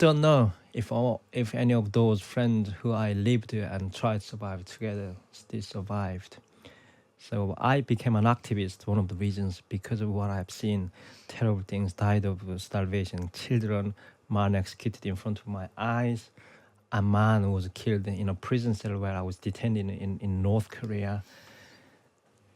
don't know if any of those friends who I lived with and tried to survive together still survived. So I became an activist. One of the reasons because of what I've seen, terrible things died of starvation. Children, man executed in front of my eyes. A man was killed in a prison cell where I was detained in North Korea.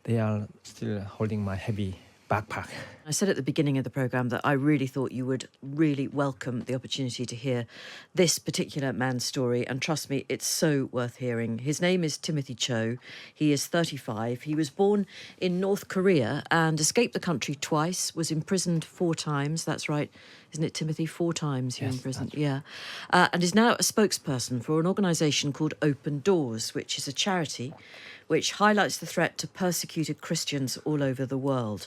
They are still holding my heavy backpack. I said at the beginning of the programme that I really thought you would really welcome the opportunity to hear this particular man's story. And trust me, it's so worth hearing. His name is Timothy Cho. He is 35. He was born in North Korea and escaped the country twice, was imprisoned 4 times. That's right. Isn't it, Timothy? 4 times you're Yes, imprisoned. that's right. Yeah. And is now a spokesperson for an organisation called Open Doors, which is a charity which highlights the threat to persecuted Christians all over the world.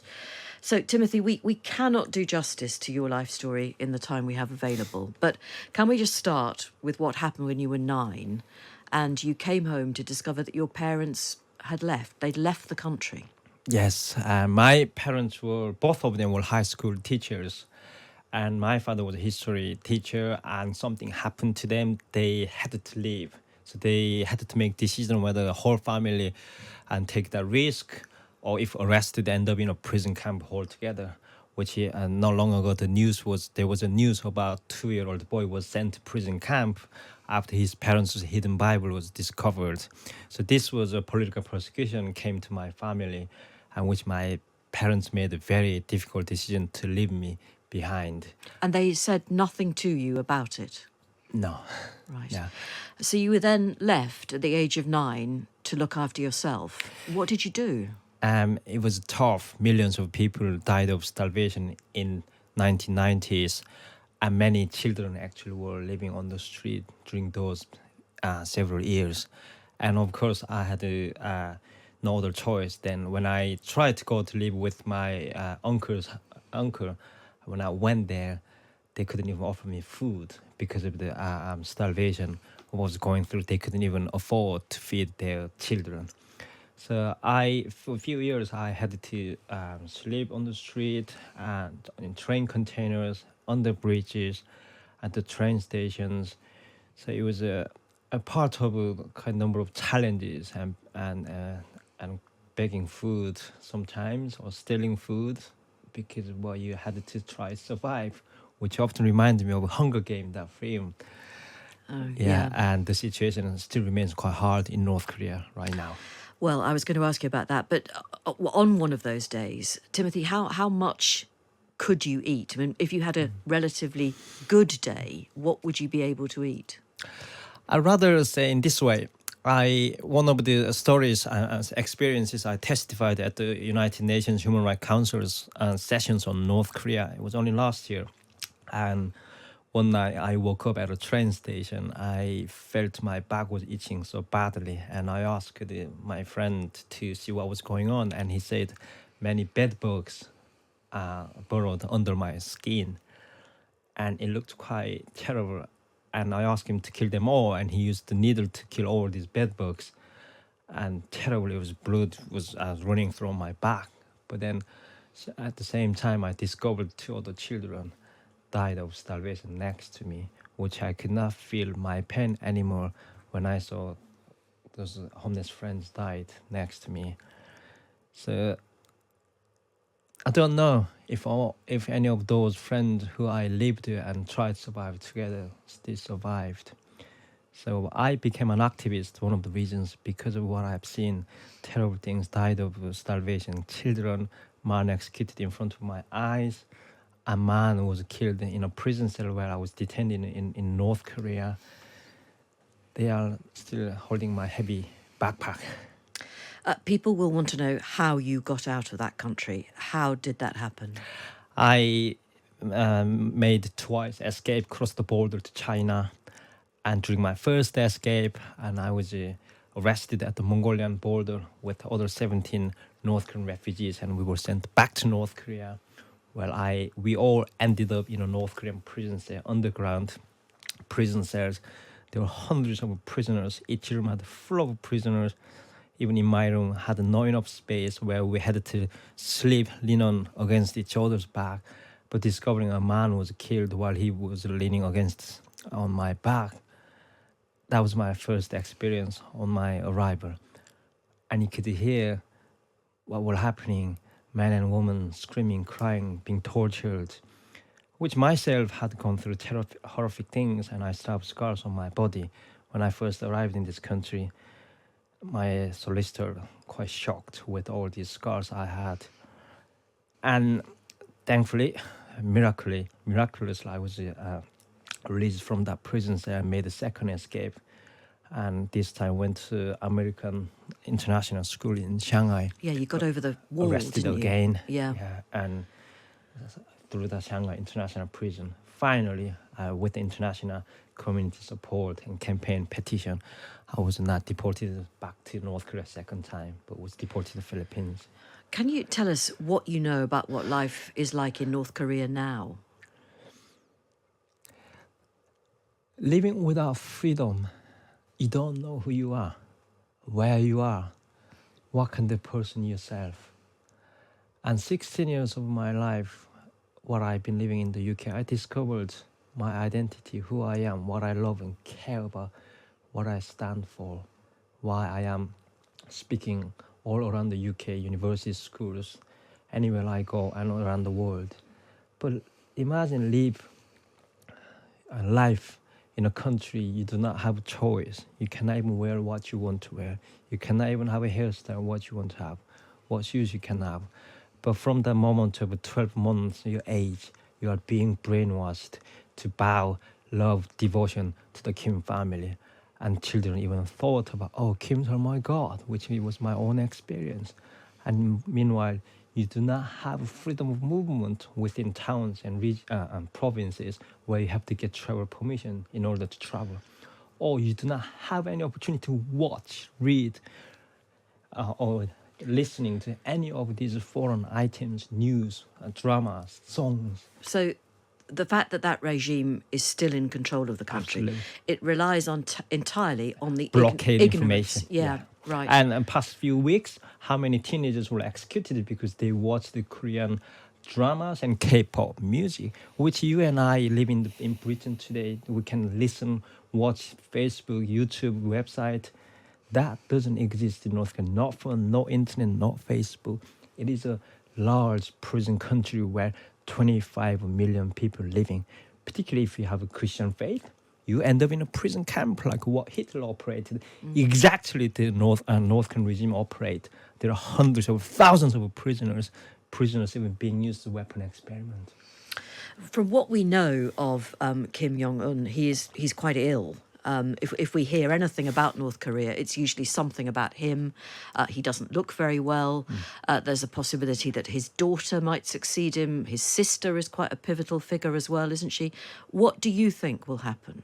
So, Timothy, we cannot do justice to your life story in the time we have available. But can we just start with what happened when you were 9 and you came home to discover that your parents had left? They'd left the country. Yes, my parents were, both of them were high school teachers. And my father was a history teacher, and something happened to them. They had to leave. So they had to make decision whether the whole family and take the risk, or if arrested, end up in a prison camp altogether. Which not long ago, there was a news about 2-year-old boy was sent to prison camp after his parents' hidden Bible was discovered. So this was a political persecution came to my family, and which my parents made a very difficult decision to leave me behind. And they said nothing to you about it? No. Right. Yeah. So you were then left at the age of 9 to look after yourself. What did you do? It was tough. Millions of people died of starvation in 1990s, and many children actually were living on the street during those several years. And of course, I had no other choice. Then when I tried to go to live with my uncle, when I went there, they couldn't even offer me food because of the starvation I was going through. They couldn't even afford to feed their children. So for a few years, I had to sleep on the street and in train containers, under bridges, at the train stations. So it was a part of a kind of number of challenges and begging food sometimes, or stealing food, because you had to try to survive, which often reminded me of a Hunger Game, that film. Oh, Yeah, and the situation still remains quite hard in North Korea right now. Well, I was going to ask you about that, but on one of those days, Timothy, how much could you eat? I mean, if you had a relatively good day, what would you be able to eat? I'd rather say in this way. One of the stories experiences I testified at the United Nations Human Rights Council's sessions on North Korea. It was only last year, and one night I woke up at a train station. I felt my back was itching so badly, and I asked my friend to see what was going on, and he said many bed bugs burrowed under my skin, and it looked quite terrible. And I asked him to kill them all, and he used the needle to kill all these bed bugs, and terribly, blood was running through my back. But then, at the same time, I discovered 2 other children died of starvation next to me, which I could not feel my pain anymore when I saw those homeless friends died next to me. So I don't know if any of those friends who I lived with and tried to survive together still survived. So I became an activist. One of the reasons because of what I've seen, terrible things died of starvation. Children, man executed in front of my eyes. A man was killed in a prison cell where I was detained in North Korea. They are still holding my heavy backpack. People will want to know how you got out of that country. How did that happen? I made twice escape, crossed the border to China. And during my first escape, and I was arrested at the Mongolian border with other 17 North Korean refugees, and we were sent back to North Korea. Well, we all ended up in a North Korean prison cell, underground prison cells. There were hundreds of prisoners. Each room had full of prisoners. Even in my room, had not enough space where we had to sleep, lean on against each other's back. But discovering a man was killed while he was leaning against on my back. That was my first experience on my arrival. And you could hear what was happening, men and women screaming, crying, being tortured, which myself had gone through horrific things, and I still have scars on my body. When I first arrived in this country, my solicitor quite shocked with all these scars I had. And thankfully, miraculously, I was released from that prison there and made a second escape. And this time went to American International School in Shanghai. Yeah, you got over the wall, Arrested didn't you? again. Yeah. And through the Shanghai International Prison, finally, with the international community support and campaign petition, I was not deported back to North Korea second time, but was deported to the Philippines. Can you tell us what you know about what life is like in North Korea now? Living without freedom, you don't know who you are, where you are, what kind of person yourself. And 16 years of my life, what I've been living in the UK, I discovered my identity, who I am, what I love and care about, what I stand for, why I am speaking all around the UK, university schools, anywhere I go and around the world. But imagine live a life in a country you do not have a choice. You cannot even wear what you want to wear. You cannot even have a hairstyle what you want to have, what shoes you can have. But from the moment of 12 months your age, you are being brainwashed to bow, love, devotion to the Kim family. And children even thought about, oh, Kims are my God, which was my own experience. And meanwhile, you do not have freedom of movement within towns and provinces where you have to get travel permission in order to travel. Or you do not have any opportunity to watch, read, or listening to any of these foreign items, news, dramas, songs. So the fact that that regime is still in control of the country, Absolutely. it relies on entirely on the Blockade ignorance. information. Yeah, right. And in the past few weeks, how many teenagers were executed because they watched the Korean dramas and K-pop music, which you and I live in Britain today. We can listen, watch Facebook, YouTube, website. That doesn't exist in North Korea. Not phone, no internet, not Facebook. It is a large prison country where 25 million people living. Particularly if you have a Christian faith, you end up in a prison camp like what Hitler operated. Exactly the North Korean regime operate. There are hundreds of thousands of prisoners even being used as weapon experiments. From what we know of Kim Jong-un, he's quite ill. If we hear anything about North Korea, it's usually something about him. He doesn't look very well. There's a possibility that his daughter might succeed him. His sister is quite a pivotal figure as well, isn't she? What do you think will happen?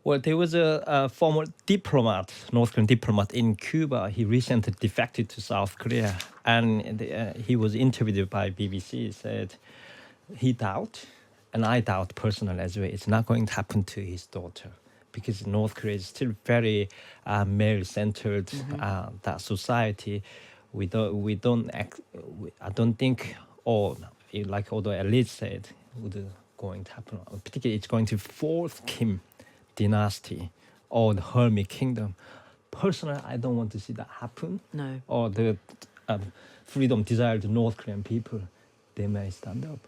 Well, there was a former diplomat, North Korean diplomat in Cuba. He recently defected to South Korea, and he was interviewed by BBC. He said he doubt, and I doubt personally as well, it's not going to happen to his daughter, because North Korea is still very male-centered. That society, I don't think, or like all the elites said, would going to happen. Particularly, it's going to fourth Kim dynasty or the Hermit Kingdom. Personally, I don't want to see that happen. No. Or the freedom desire of the North Korean people, they may stand up.